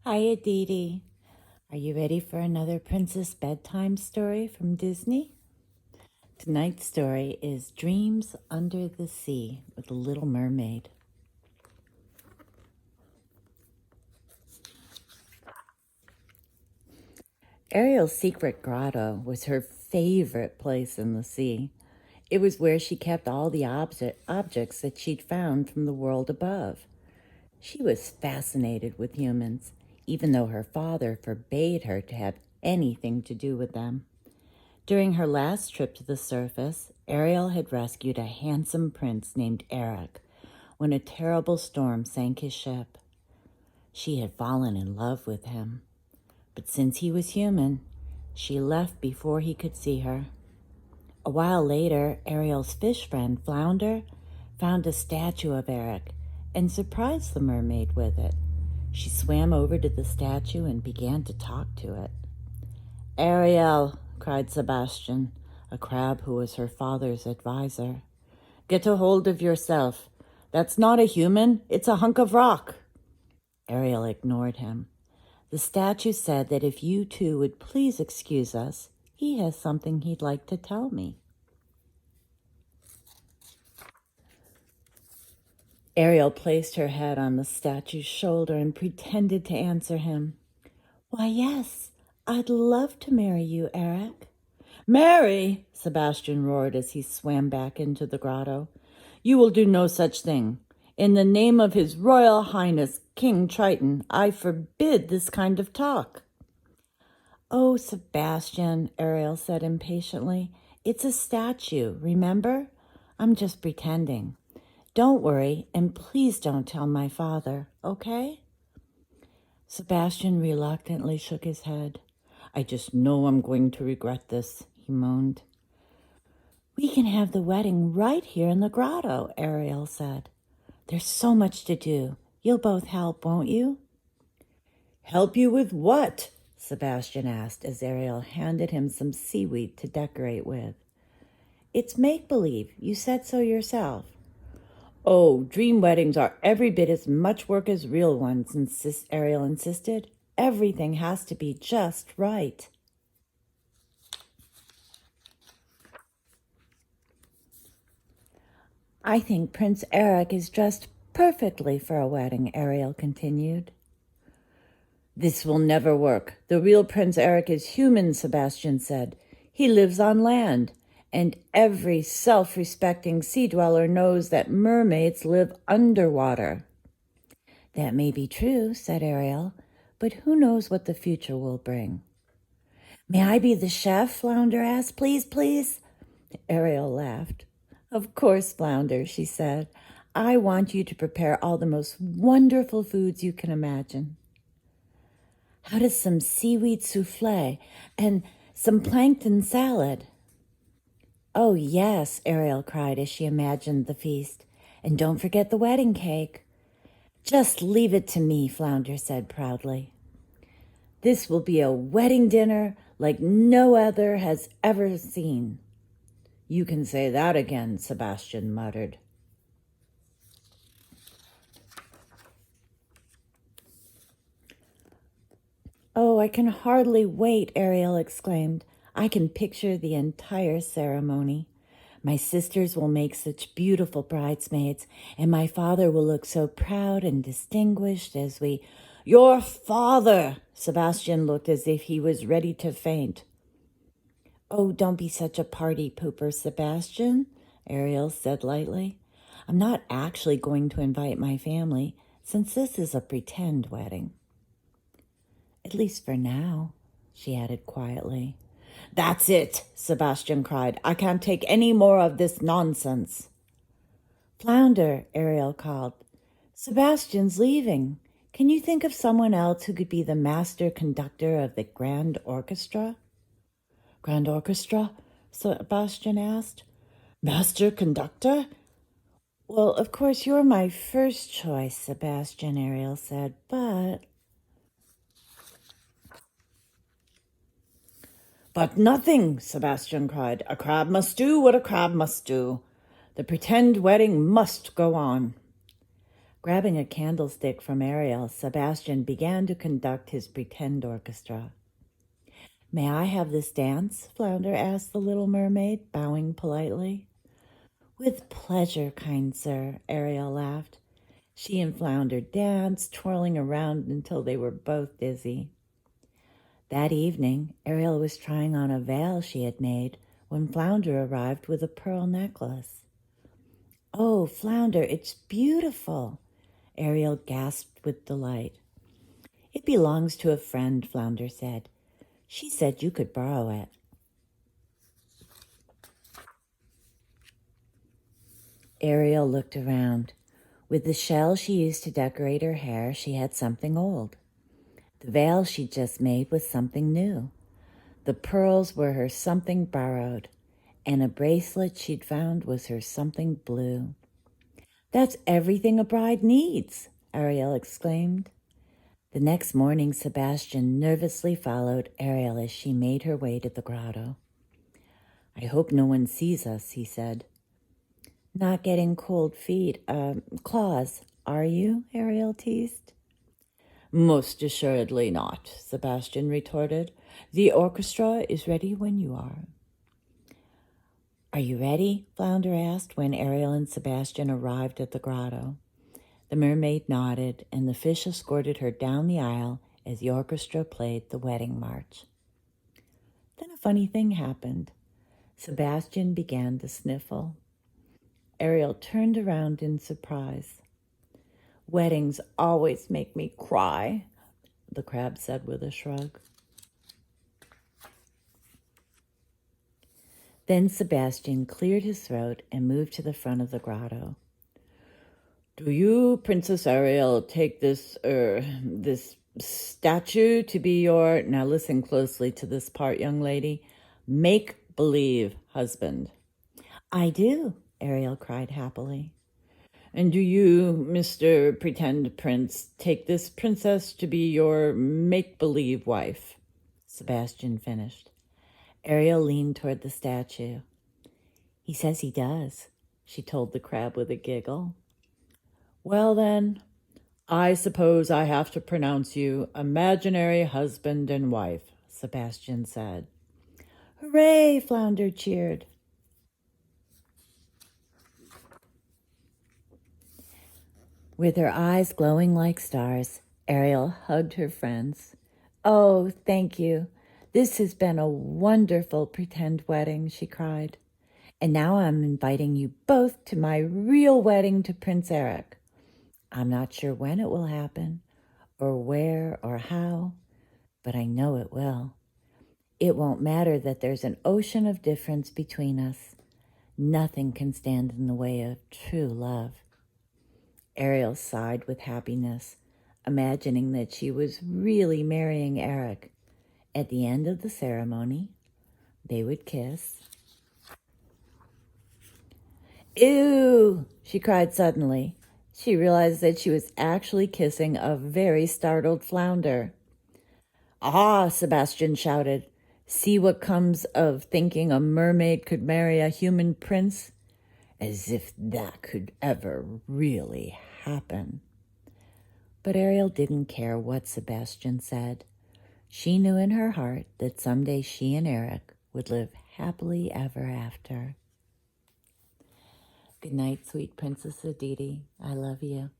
Hiya, Dee Dee. Are you ready for another Princess Bedtime story from Disney? Tonight's story is Dreams Under the Sea with the Little Mermaid. Ariel's secret grotto was her favorite place in the sea. It was where she kept all the objects that she'd found from the world above. She was fascinated with humans, even though her father forbade her to have anything to do with them. During her last trip to the surface, Ariel had rescued a handsome prince named Eric when a terrible storm sank his ship. She had fallen in love with him, but since he was human, she left before he could see her. A while later, Ariel's fish friend, Flounder, found a statue of Eric and surprised the mermaid with it. She swam over to the statue and began to talk to it. "Ariel," cried Sebastian, a crab who was her father's advisor. "Get a hold of yourself. That's not a human, it's a hunk of rock." Ariel ignored him. The statue said that if you two would please excuse us, he has something he'd like to tell me. Ariel placed her head on the statue's shoulder and pretended to answer him. "Why, yes, I'd love to marry you, Eric." "Marry!" Sebastian roared as he swam back into the grotto. "You will do no such thing. In the name of His Royal Highness, King Triton, I forbid this kind of talk." "Oh, Sebastian," Ariel said impatiently, "it's a statue, remember? I'm just pretending. Don't worry, and please don't tell my father, okay?" Sebastian reluctantly shook his head. "I just know I'm going to regret this," he moaned. "We can have the wedding right here in the grotto," Ariel said. "There's so much to do. You'll both help, won't you?" "Help you with what?" Sebastian asked as Ariel handed him some seaweed to decorate with. "It's make-believe. You said so yourself." "Oh, dream weddings are every bit as much work as real ones," Ariel insisted. "Everything has to be just right." "I think Prince Eric is dressed perfectly for a wedding," Ariel continued. "This will never work. The real Prince Eric is human," Sebastian said. "He lives on land, and every self-respecting sea dweller knows that mermaids live underwater." "That may be true," said Ariel, "but who knows what the future will bring?" "May I be the chef?" Flounder asked. "Please, please." Ariel laughed. "Of course, Flounder," she said. "I want you to prepare all the most wonderful foods you can imagine." "How does some seaweed souffle and some plankton salad?" "Oh, yes," Ariel cried as she imagined the feast. "And don't forget the wedding cake." "Just leave it to me," Flounder said proudly. "This will be a wedding dinner like no other has ever seen." "You can say that again," Sebastian muttered. "Oh, I can hardly wait," Ariel exclaimed. "I can picture the entire ceremony. My sisters will make such beautiful bridesmaids, and my father will look so proud and distinguished as we—" "Your father!" Sebastian looked as if he was ready to faint. "Oh, don't be such a party pooper, Sebastian," Ariel said lightly. "I'm not actually going to invite my family, since this is a pretend wedding." "At least for now," she added quietly. "That's it," Sebastian cried. "I can't take any more of this nonsense." "Flounder," Ariel called. "Sebastian's leaving. Can you think of someone else who could be the master conductor of the grand orchestra?" "Grand orchestra?" Sebastian asked. "Master conductor?" "Well, of course you're my first choice, Sebastian," Ariel said, "but—" "But nothing," Sebastian cried. "A crab must do what a crab must do. The pretend wedding must go on." Grabbing a candlestick from Ariel, Sebastian began to conduct his pretend orchestra. "May I have this dance?" Flounder asked the little mermaid, bowing politely. "With pleasure, kind sir," Ariel laughed. She and Flounder danced, twirling around until they were both dizzy. That evening, Ariel was trying on a veil she had made when Flounder arrived with a pearl necklace. "Oh, Flounder, it's beautiful!" Ariel gasped with delight. "It belongs to a friend," Flounder said. "She said you could borrow it." Ariel looked around. With the shell she used to decorate her hair, she had something old. The veil she'd just made was something new. The pearls were her something borrowed, and a bracelet she'd found was her something blue. "That's everything a bride needs," Ariel exclaimed. The next morning, Sebastian nervously followed Ariel as she made her way to the grotto. "I hope no one sees us," he said. "Not getting cold feet, claws, are you?" Ariel teased. "Most assuredly not," Sebastian retorted. "The orchestra is ready when you are." "Are you ready?" Flounder asked when Ariel and Sebastian arrived at the grotto. The mermaid nodded, and the fish escorted her down the aisle as the orchestra played the wedding march. Then a funny thing happened. Sebastian began to sniffle. Ariel turned around in surprise. "Weddings always make me cry," the crab said with a shrug. Then Sebastian cleared his throat and moved to the front of the grotto. "Do you, Princess Ariel, take this statue to be your," now listen closely to this part, young lady, "make-believe husband?" "I do," Ariel cried happily. "And do you, Mr. Pretend Prince, take this princess to be your make-believe wife?" Sebastian finished. Ariel leaned toward the statue. "He says he does," she told the crab with a giggle. "Well then, I suppose I have to pronounce you imaginary husband and wife," Sebastian said. "Hooray!" Flounder cheered. With her eyes glowing like stars, Ariel hugged her friends. "Oh, thank you. This has been a wonderful pretend wedding," she cried. "And now I'm inviting you both to my real wedding to Prince Eric. I'm not sure when it will happen, or where, or how, but I know it will. It won't matter that there's an ocean of difference between us. Nothing can stand in the way of true love." Ariel sighed with happiness, imagining that she was really marrying Eric. At the end of the ceremony, they would kiss. "Ew!" she cried suddenly. She realized that she was actually kissing a very startled Flounder. "Aha!" Sebastian shouted. "See what comes of thinking a mermaid could marry a human prince? As if that could ever really happen." But Ariel didn't care what Sebastian said. She knew in her heart that someday she and Eric would live happily ever after. Good night, sweet Princess Aditi. I love you.